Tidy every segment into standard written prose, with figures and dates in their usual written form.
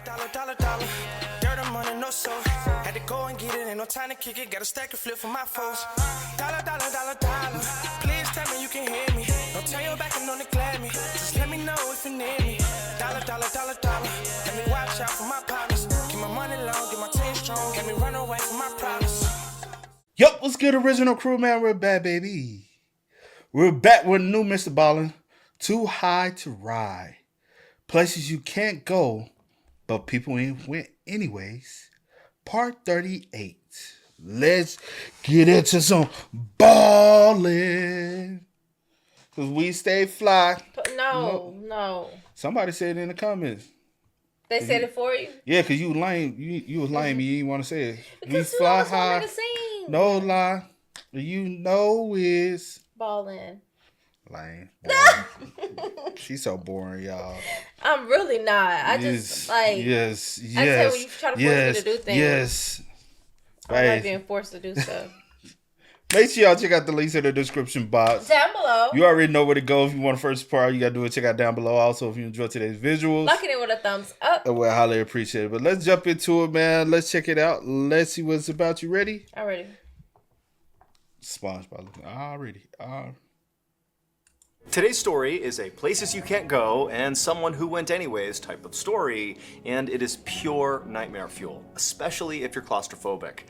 Dollar, dollar, dollar. Dirt and money, no soul. Had to go and get it, ain't no time to kick it. Got a stack and flip for my foes. Dollar, dollar, dollar, dollar. Please tell me you can hear me. Don't turn your back and don't neglect me. Just let me know if you need me. Dollar, dollar, dollar, dollar. Let me watch out for my partners. Keep my money long, get my team strong. Let me run away from my problems. Yup, what's good, original crew, man? We're back, baby. We're back with new Mr. Ballen. Too high to ride. Places you can't go, but people ain't went anyways. Part 38. Let's get into some ballin'. Cause we stay fly. No. Somebody said it in the comments. They said it for you? Yeah, cause you lame. You was lame. You didn't want to say it. Because we fly else high. Make a scene? No lie. You know is Ballin'. Lame. She's so boring, y'all. I'm really not. I just like. Yes. I tell when you try to force me to do things. Yes. I'm not being forced to do stuff. Make sure y'all check out the links in the description box. Down below. You already know where to go. If you want the first part, you got to do it. Check out down below. Also, if you enjoyed today's visuals. Lock it in with a thumbs up. Well, I highly appreciate it. But let's jump into it, man. Let's check it out. Let's see what it's about. You ready? I'm ready. SpongeBob. Already. Today's story is a places you can't go and someone who went anyways type of story, and it is pure nightmare fuel, especially if you're claustrophobic.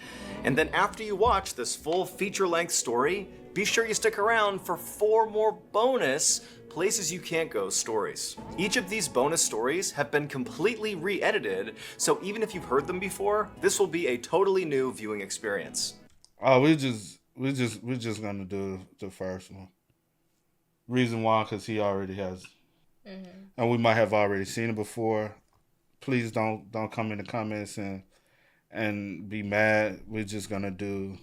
And then after you watch this full feature-length story, be sure you stick around for 4 more bonus places you can't go stories. Each of these bonus stories have been completely re-edited, so even if you've heard them before, this will be a totally new viewing experience. Oh, we're just gonna do the first one. Reason why, because he already has, and we might have already seen it before. Please don't come in the comments and be mad. We're just gonna do,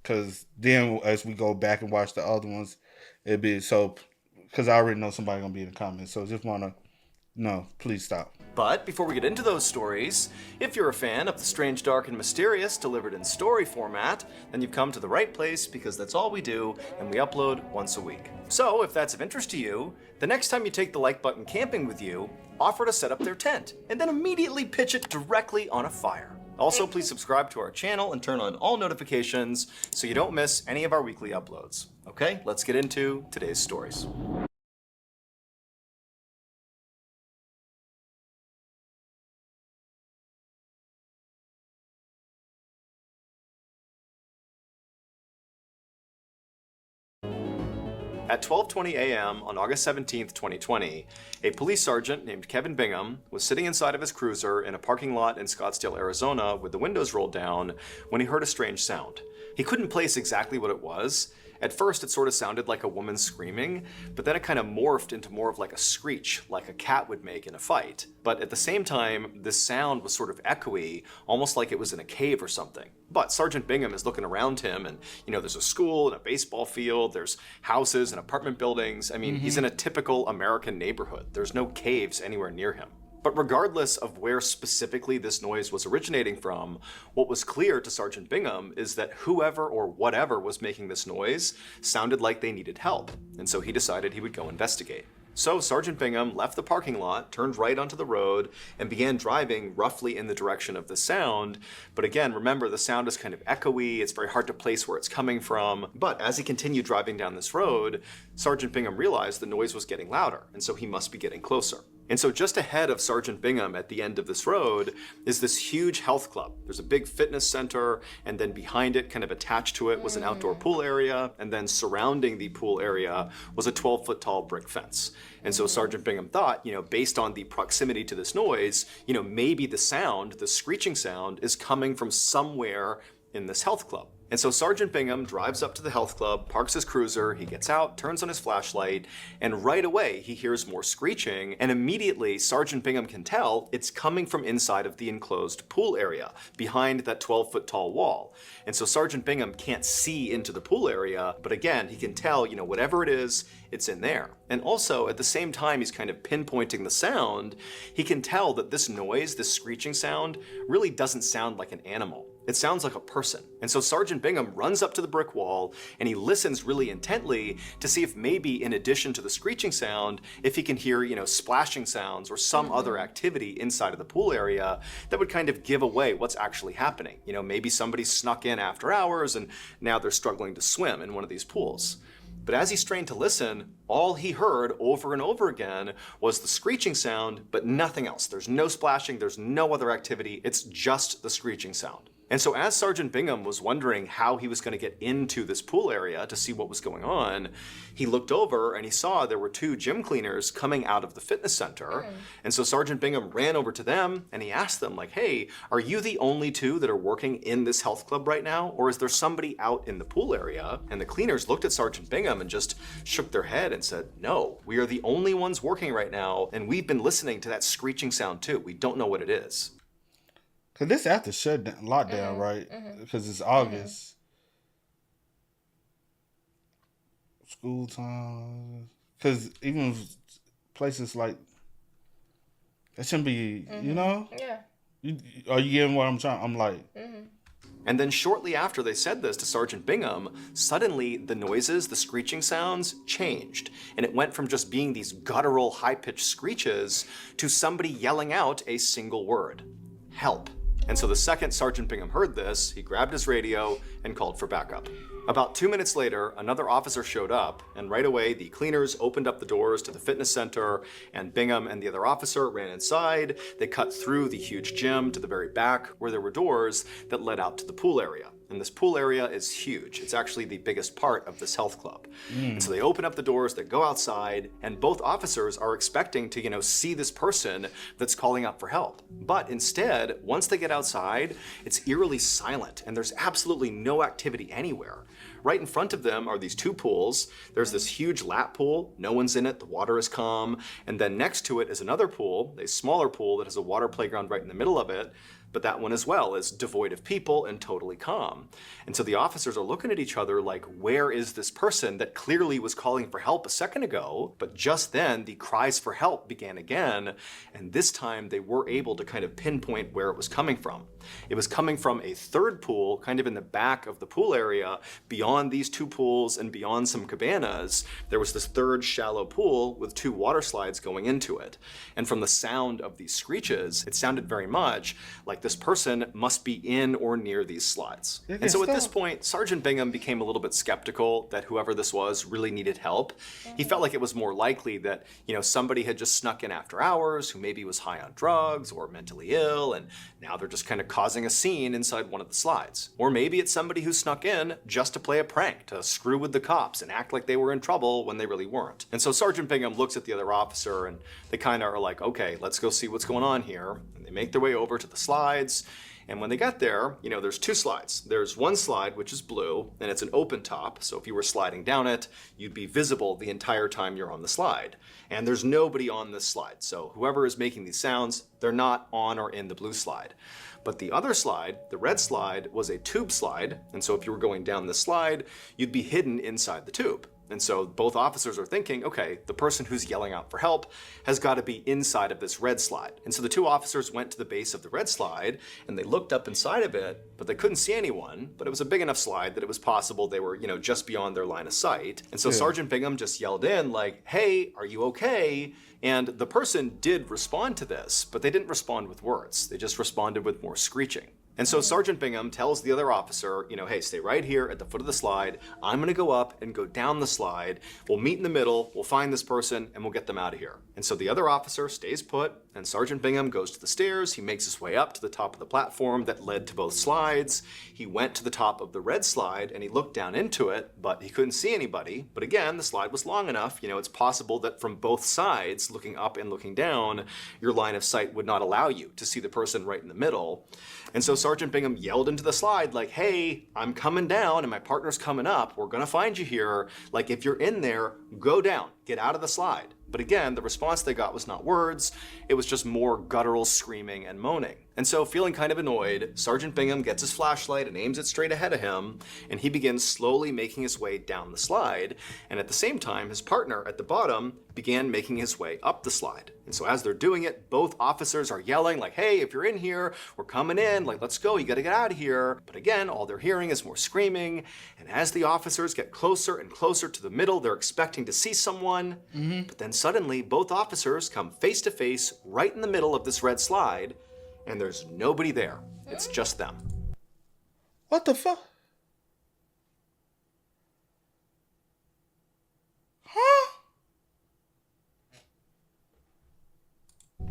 because then as we go back and watch the other ones, it'd be so, because I already know somebody gonna be in the comments. So just wanna, no, please stop. But before we get into those stories, if you're a fan of the strange, dark, and mysterious delivered in story format, then you've come to the right place because that's all we do and we upload once a week. So if that's of interest to you, the next time you take the like button camping with you, offer to set up their tent and then immediately pitch it directly on a fire. Also, please subscribe to our channel and turn on all notifications so you don't miss any of our weekly uploads. Okay, let's get into today's stories. At 12:20 a.m. on August 17, 2020, a police sergeant named Kevin Bingham was sitting inside of his cruiser in a parking lot in Scottsdale, Arizona with the windows rolled down when he heard a strange sound. He couldn't place exactly what it was. At first, it sort of sounded like a woman screaming, but then it kind of morphed into more of like a screech, like a cat would make in a fight. But at the same time, this sound was sort of echoey, almost like it was in a cave or something. But Sergeant Bingham is looking around him, and there's a school and a baseball field, there's houses and apartment buildings. I mean, he's in a typical American neighborhood. There's no caves anywhere near him. But regardless of where specifically this noise was originating from, what was clear to Sergeant Bingham is that whoever or whatever was making this noise sounded like they needed help, and so he decided he would go investigate. So Sergeant Bingham left the parking lot, turned right onto the road, and began driving roughly in the direction of the sound. But again, remember, the sound is kind of echoey, it's very hard to place where it's coming from. But as he continued driving down this road, Sergeant Bingham realized the noise was getting louder, and so he must be getting closer. And so just ahead of Sergeant Bingham at the end of this road is this huge health club. There's a big fitness center, and then behind it, kind of attached to it, was an outdoor pool area, and then surrounding the pool area was a 12-foot tall brick fence. And so Sergeant Bingham thought, based on the proximity to this noise, maybe the sound, the screeching sound, is coming from somewhere in this health club. And so Sergeant Bingham drives up to the health club, parks his cruiser, he gets out, turns on his flashlight, and right away he hears more screeching, and immediately Sergeant Bingham can tell it's coming from inside of the enclosed pool area, behind that 12-foot tall wall. And so Sergeant Bingham can't see into the pool area, but again, he can tell, whatever it is, it's in there. And also, at the same time he's kind of pinpointing the sound, he can tell that this noise, this screeching sound, really doesn't sound like an animal. It sounds like a person. And so Sergeant Bingham runs up to the brick wall and he listens really intently to see if maybe in addition to the screeching sound, if he can hear, splashing sounds or some other activity inside of the pool area that would kind of give away what's actually happening. Maybe somebody snuck in after hours and now they're struggling to swim in one of these pools. But as he strained to listen, all he heard over and over again was the screeching sound, but nothing else. There's no splashing, there's no other activity, it's just the screeching sound. And so as Sergeant Bingham was wondering how he was going to get into this pool area to see what was going on, he looked over and he saw there were 2 gym cleaners coming out of the fitness center. And so Sergeant Bingham ran over to them and he asked them like, hey, are you the only 2 that are working in this health club right now? Or is there somebody out in the pool area? And the cleaners looked at Sergeant Bingham and just shook their head and said, no, we are the only ones working right now. And we've been listening to that screeching sound too. We don't know what it is. Cause this after shutdown, lockdown, right? Because it's August, school time. Cause even places like that shouldn't be, Yeah. Are you getting what I'm trying? I'm like. And then shortly after they said this to Sergeant Bingham, suddenly the noises, the screeching sounds changed. And it went from just being these guttural, high-pitched screeches to somebody yelling out a single word: help. And so the second Sergeant Bingham heard this, he grabbed his radio and called for backup. About 2 minutes later, another officer showed up, and right away the cleaners opened up the doors to the fitness center, and Bingham and the other officer ran inside. They cut through the huge gym to the very back, where there were doors that led out to the pool area. And this pool area is huge. It's actually the biggest part of this health club. And so they open up the doors, they go outside, and both officers are expecting to, see this person that's calling out for help. But instead, once they get outside, it's eerily silent, and there's absolutely no activity anywhere. Right in front of them are these 2 pools. There's this huge lap pool. No one's in it. The water is calm. And then next to it is another pool, a smaller pool that has a water playground right in the middle of it. But that one as well is devoid of people and totally calm. And so the officers are looking at each other like, where is this person that clearly was calling for help a second ago? But just then the cries for help began again. And this time they were able to kind of pinpoint where it was coming from. It was coming from a third pool, kind of in the back of the pool area, beyond these 2 pools and beyond some cabanas. There was this third shallow pool with 2 water slides going into it. And from the sound of these screeches, it sounded very much like this person must be in or near these slides. And so at this point, Sergeant Bingham became a little bit skeptical that whoever this was really needed help. He felt like it was more likely that, somebody had just snuck in after hours who maybe was high on drugs or mentally ill, and now they're just kind of causing a scene inside one of the slides. Or maybe it's somebody who snuck in just to play a prank, to screw with the cops and act like they were in trouble when they really weren't. And so Sergeant Bingham looks at the other officer and they kind of are like, okay, let's go see what's going on here. And they make their way over to the slides. And when they got there, there's 2 slides. There's one slide, which is blue, and it's an open top. So if you were sliding down it, you'd be visible the entire time you're on the slide. And there's nobody on this slide. So whoever is making these sounds, they're not on or in the blue slide. But the other slide, the red slide, was a tube slide. And so if you were going down this slide, you'd be hidden inside the tube. And so both officers are thinking, okay, the person who's yelling out for help has got to be inside of this red slide. And so the 2 officers went to the base of the red slide and they looked up inside of it, but they couldn't see anyone. But it was a big enough slide that it was possible they were, just beyond their line of sight. And so Sergeant Bingham just yelled in like, hey, are you okay? And the person did respond to this, but they didn't respond with words. They just responded with more screeching. And so Sergeant Bingham tells the other officer, hey, stay right here at the foot of the slide. I'm going to go up and go down the slide. We'll meet in the middle. We'll find this person and we'll get them out of here. And so the other officer stays put and Sergeant Bingham goes to the stairs. He makes his way up to the top of the platform that led to both slides. He went to the top of the red slide and he looked down into it, but he couldn't see anybody. But again, the slide was long enough. It's possible that from both sides, looking up and looking down, your line of sight would not allow you to see the person right in the middle. And so Sergeant Bingham yelled into the slide like, hey, I'm coming down and my partner's coming up. We're going to find you here. Like, if you're in there, go down, get out of the slide. But again, the response they got was not words, it was just more guttural screaming and moaning. And so, feeling kind of annoyed, Sergeant Bingham gets his flashlight and aims it straight ahead of him, and he begins slowly making his way down the slide, and at the same time, his partner at the bottom began making his way up the slide. And so as they're doing it, both officers are yelling like, hey, if you're in here, we're coming in, like, let's go, you gotta get out of here. But again, all they're hearing is more screaming, and as the officers get closer and closer to the middle, they're expecting to see someone, but then suddenly, both officers come face to face right in the middle of this red slide, and there's nobody there. It's just them. What the fuck? Huh?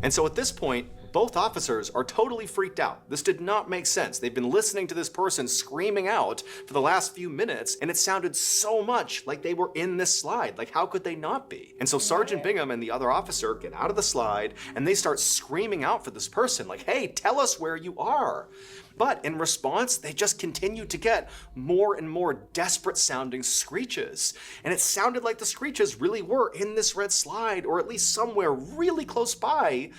And so at this point, both officers are totally freaked out. This did not make sense. They've been listening to this person screaming out for the last few minutes, and it sounded so much like they were in this slide. Like, how could they not be? And so Sergeant Bingham and the other officer get out of the slide, and they start screaming out for this person, like, hey, tell us where you are. But in response, they just continue to get more and more desperate sounding screeches. And it sounded like the screeches really were in this red slide, or at least somewhere really close by.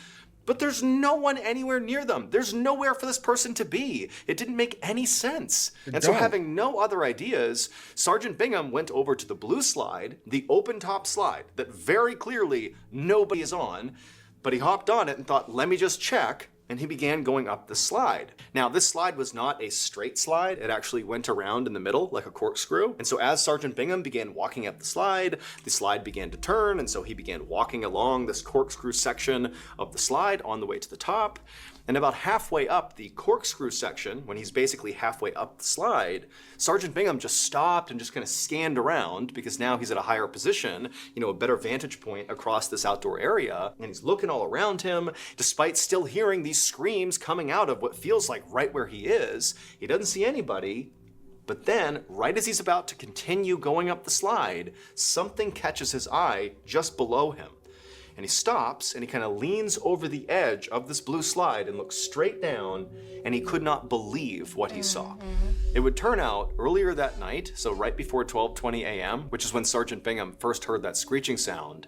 But there's no one anywhere near them. There's nowhere for this person to be. It didn't make any sense. And so having no other ideas, Sergeant Bingham went over to the blue slide, the open top slide that very clearly nobody is on, but he hopped on it and thought, let me just check. And he began going up the slide. Now, this slide was not a straight slide. It actually went around in the middle like a corkscrew. And so as Sergeant Bingham began walking up the slide began to turn, and so he began walking along this corkscrew section of the slide on the way to the top. And about halfway up the corkscrew section, when he's basically halfway up the slide, Sergeant Bingham just stopped and just kind of scanned around, because now he's at a higher position, a better vantage point across this outdoor area, and he's looking all around him, despite still hearing these screams coming out of what feels like right where he is. He doesn't see anybody, but then, right as he's about to continue going up the slide, something catches his eye just below him. And he stops and he kind of leans over the edge of this blue slide and looks straight down, and he could not believe what he saw. It would turn out earlier that night, so right before 12:20 a.m., which is when Sergeant Bingham first heard that screeching sound,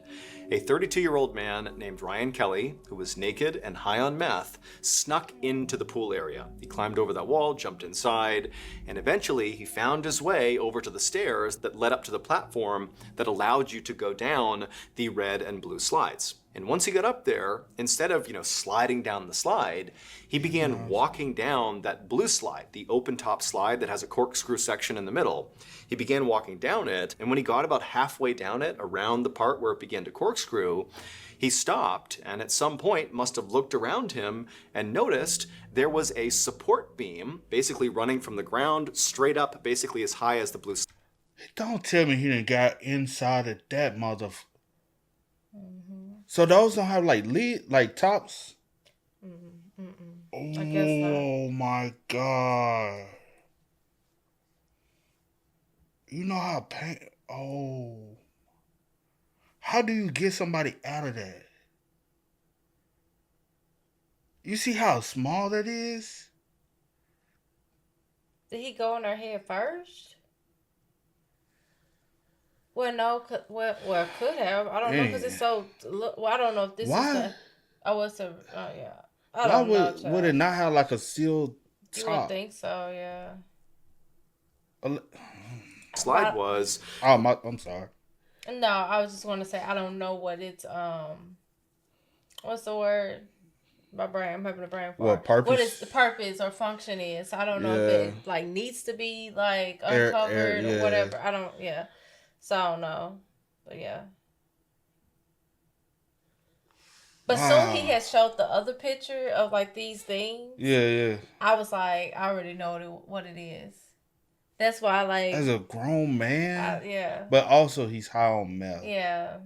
a 32-year-old man named Ryan Kelly, who was naked and high on meth, snuck into the pool area. He climbed over that wall, jumped inside, and eventually he found his way over to the stairs that led up to the platform that allowed you to go down the red and blue slides. And once he got up there, instead of, sliding down the slide, he began walking down that blue slide, the open top slide that has a corkscrew section in the middle. He began walking down it, and when he got about halfway down it, around the part where it began to corkscrew, he stopped, and at some point must have looked around him and noticed there was a support beam, basically running from the ground straight up, basically as high as the blue slide. Don't tell me he done got inside of that motherfucker. So those don't have like tops? I guess not. Oh my God. You know how how do you get somebody out of that? You see how small that is? Did he go in her head first? Well, no, could have. I don't know, because it's so. Well, I don't know if this is the. Oh, it's a. Oh, yeah. I don't know. Would it not have like a sealed top? You would think so, yeah. Slide was. Oh, I'm sorry. No, I was just going to say, I don't know what it's. What's the word? My brain. I'm having a brain fart. What purpose? What is the purpose or function is? I don't know if it needs to be uncovered or whatever. I don't. Yeah. So I don't know, but yeah. But soon he had showed the other picture of these things. Yeah. I was like, I already know what it is. That's why as a grown man. Yeah. But also he's high on meth. Yeah.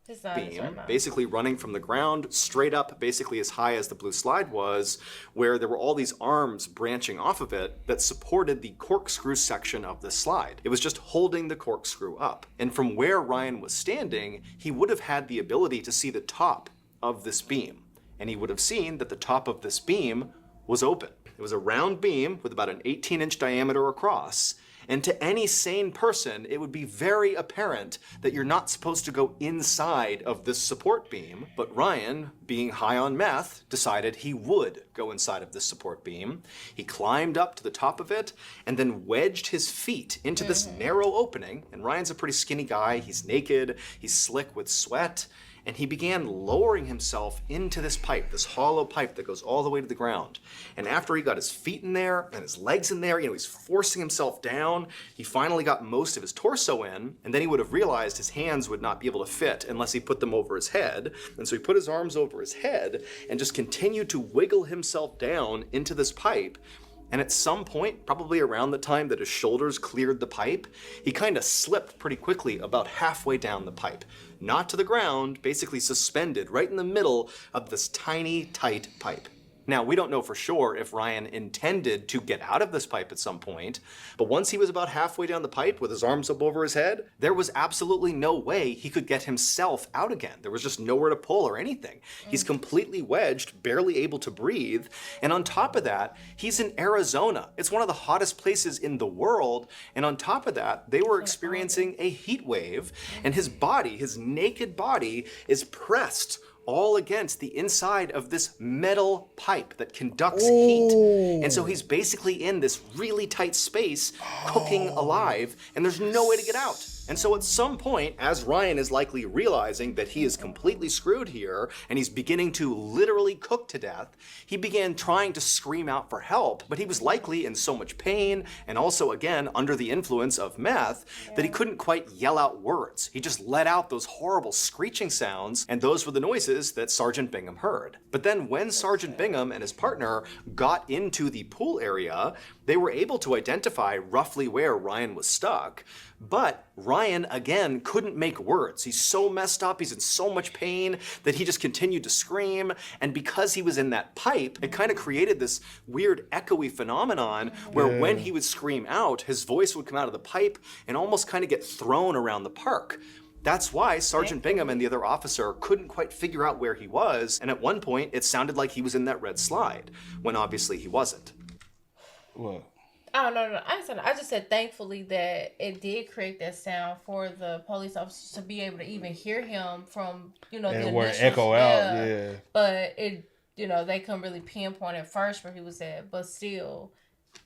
It's not Beam, basically running from the ground straight up, basically as high as the blue slide was, where there were all these arms branching off of it that supported the corkscrew section of the slide. It was just holding the corkscrew up. And from where Ryan was standing, he would have had the ability to see the top of this beam. And he would have seen that the top of this beam was open. It was a round beam with about an 18-inch diameter across. And to any sane person, it would be very apparent that you're not supposed to go inside of this support beam. But Ryan, being high on meth, decided he would go inside of this support beam. He climbed up to the top of it and then wedged his feet into this narrow opening. And Ryan's a pretty skinny guy. He's naked. He's slick with sweat. And he began lowering himself into this pipe, this hollow pipe that goes all the way to the ground. And after he got his feet in there and his legs in there, he's forcing himself down. He finally got most of his torso in, and then he would have realized his hands would not be able to fit unless he put them over his head. And so he put his arms over his head and just continued to wiggle himself down into this pipe. And at some point, probably around the time that his shoulders cleared the pipe, he kind of slipped pretty quickly about halfway down the pipe. Not to the ground, basically suspended right in the middle of this tiny, tight pipe. Now, we don't know for sure if Ryan intended to get out of this pipe at some point, but once he was about halfway down the pipe with his arms up over his head, there was absolutely no way he could get himself out again. There was just nowhere to pull or anything. He's completely wedged, barely able to breathe, and on top of that, he's in Arizona. It's one of the hottest places in the world, and on top of that, they were experiencing a heat wave, and his body, his naked body, is pressed all against the inside of this metal pipe that conducts heat. And so he's basically in this really tight space, cooking alive, and there's no way to get out. And so at some point, as Ryan is likely realizing that he is completely screwed here, and he's beginning to literally cook to death, he began trying to scream out for help, but he was likely in so much pain, and also, again, under the influence of meth, that he couldn't quite yell out words. He just let out those horrible screeching sounds, and those were the noises that Sergeant Bingham heard. But then when Sergeant Bingham and his partner got into the pool area, they were able to identify roughly where Ryan was stuck, but Ryan, again, couldn't make words. He's so messed up, he's in so much pain that he just continued to scream, and because he was in that pipe, it kind of created this weird echoey phenomenon where when he would scream out, his voice would come out of the pipe and almost kind of get thrown around the park. That's why Sergeant Bingham and the other officer couldn't quite figure out where he was, and at one point it sounded like he was in that red slide, when obviously he wasn't. What? Oh, no. I just said thankfully that it did create that sound for the police officers to be able to even hear him from, the where it echo out, yeah. But it, they couldn't really pinpoint at first where he was at, but still,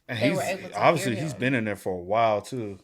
and they were able to obviously hear him. He's been in there for a while too.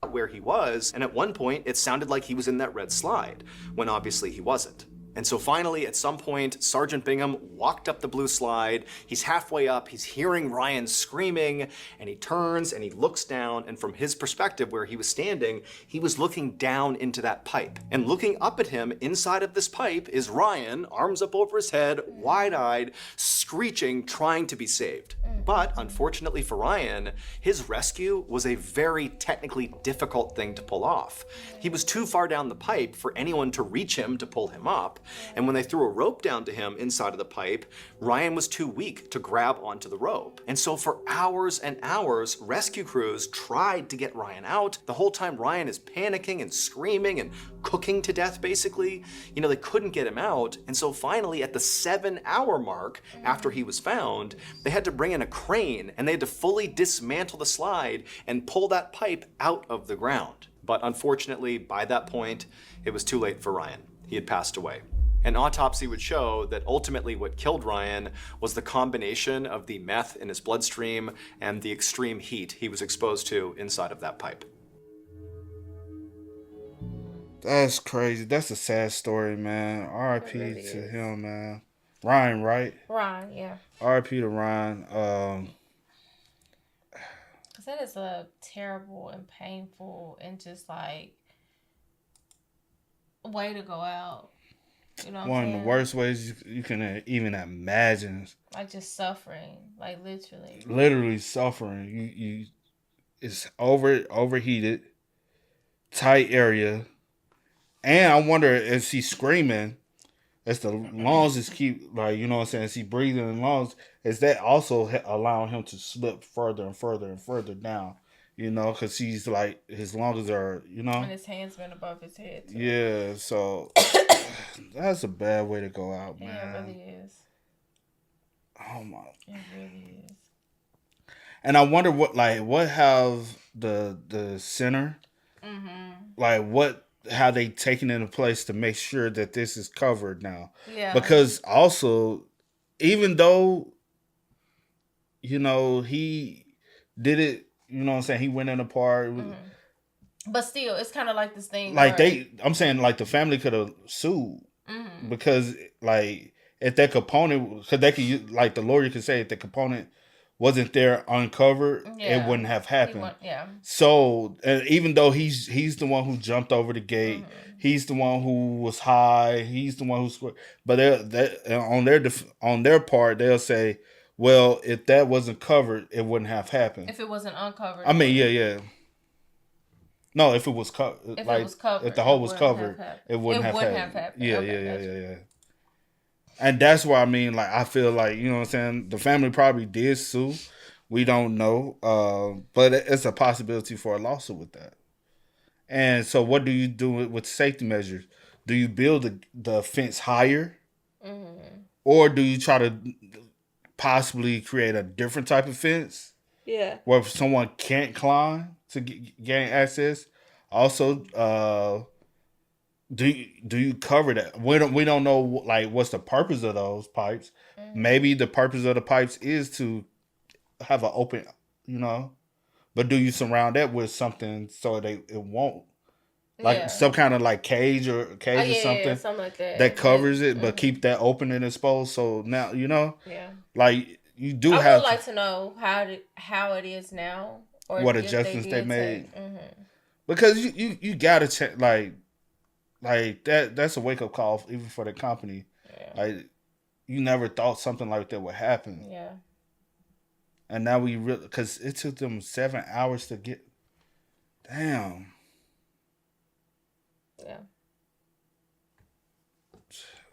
Where he was, and at one point it sounded like he was in that red slide, when obviously he wasn't. And so finally, at some point, Sergeant Bingham walked up the blue slide. He's halfway up, he's hearing Ryan screaming, and he turns and he looks down, and from his perspective where he was standing, he was looking down into that pipe. And looking up at him inside of this pipe is Ryan, arms up over his head, wide-eyed, screeching, trying to be saved. But unfortunately for Ryan, his rescue was a very technically difficult thing to pull off. He was too far down the pipe for anyone to reach him to pull him up, and when they threw a rope down to him inside of the pipe, Ryan was too weak to grab onto the rope. And so for hours and hours, rescue crews tried to get Ryan out. The whole time Ryan is panicking and screaming and cooking to death, basically. They couldn't get him out, and so finally at the 7-hour mark after he was found, they had to bring in a crane, and they had to fully dismantle the slide and pull that pipe out of the ground. But unfortunately, by that point, it was too late for Ryan. He had passed away. An autopsy would show that ultimately what killed Ryan was the combination of the meth in his bloodstream and the extreme heat he was exposed to inside of that pipe. That's crazy. That's a sad story, man. R.I.P. really to is. him, man. Ryan, right? Ryan, yeah. R.I.P. to Ryan. Because that is a terrible and painful and just like way to go out. One of the worst ways you can even imagine. Like just suffering, like literally. Literally suffering. You it's overheated, tight area, and I wonder is he screaming? As the lungs just keep is he breathing in lungs? Is that also allowing him to slip further and further and further down? Because he's like his lungs are and his hands been above his head too. Yeah, so that's a bad way to go out, man. Yeah, it really is. Oh my! It really is. And I wonder what have the center. Like how they taking into place to make sure that this is covered now. Yeah. Because also, even though, he did it, you know what I'm saying, he went in a part. But still, it's kind of like this thing. Like I'm saying, like the family could have sued because, like, if that component, because they could, like, the lawyer could say if the component wasn't there uncovered, it wouldn't have happened. So even though he's the one who jumped over the gate, he's the one who was high, he's the one who scored. But they on their part, they'll say, well, if that wasn't covered, it wouldn't have happened. If it wasn't uncovered. I mean, yeah. No, if it was covered, if the hole was covered, it wouldn't have happened. Yeah. And that's why I mean, like, I feel like, you know what I'm saying, the family probably did sue. We don't know, but it's a possibility for a lawsuit with that. And so, what do you do with safety measures? Do you build the fence higher, or do you try to possibly create a different type of fence? Yeah, where someone can't climb to gain access. Also, do you cover that? We don't know, like, what's the purpose of those pipes. Maybe the purpose of the pipes is to have an open, but do you surround that with something so it won't, like, some kind of like cage or something like that covers it, but keep that open and exposed. So now like, you do I have would like to know how it is now, or what adjustments they made. Because you gotta check, like that's a wake up call even for the company. Like, you never thought something like that would happen. Yeah. And now we really, because it took them 7 hours to get. Damn. Yeah.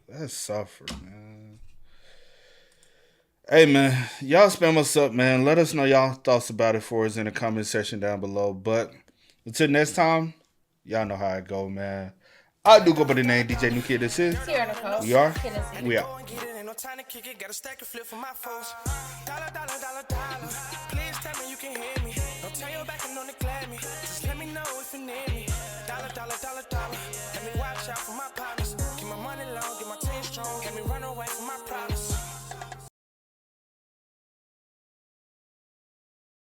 That's suffering, man. Hey, man, y'all spam us up, man. Let us know y'all thoughts about it for us in the comment section down below. But until next time, y'all know how it go, man. I do go by the name DJ New Kid. This is. We are. We out. Time to kick it, got a stack of flip for my folks. Dollar. Please tell me you can hear me. Don't turn your back and don't neglect me. Just let me know if you need me. Dollar. Let me watch out for my partners. Keep my money low, get my team strong. Let me run away from my problems.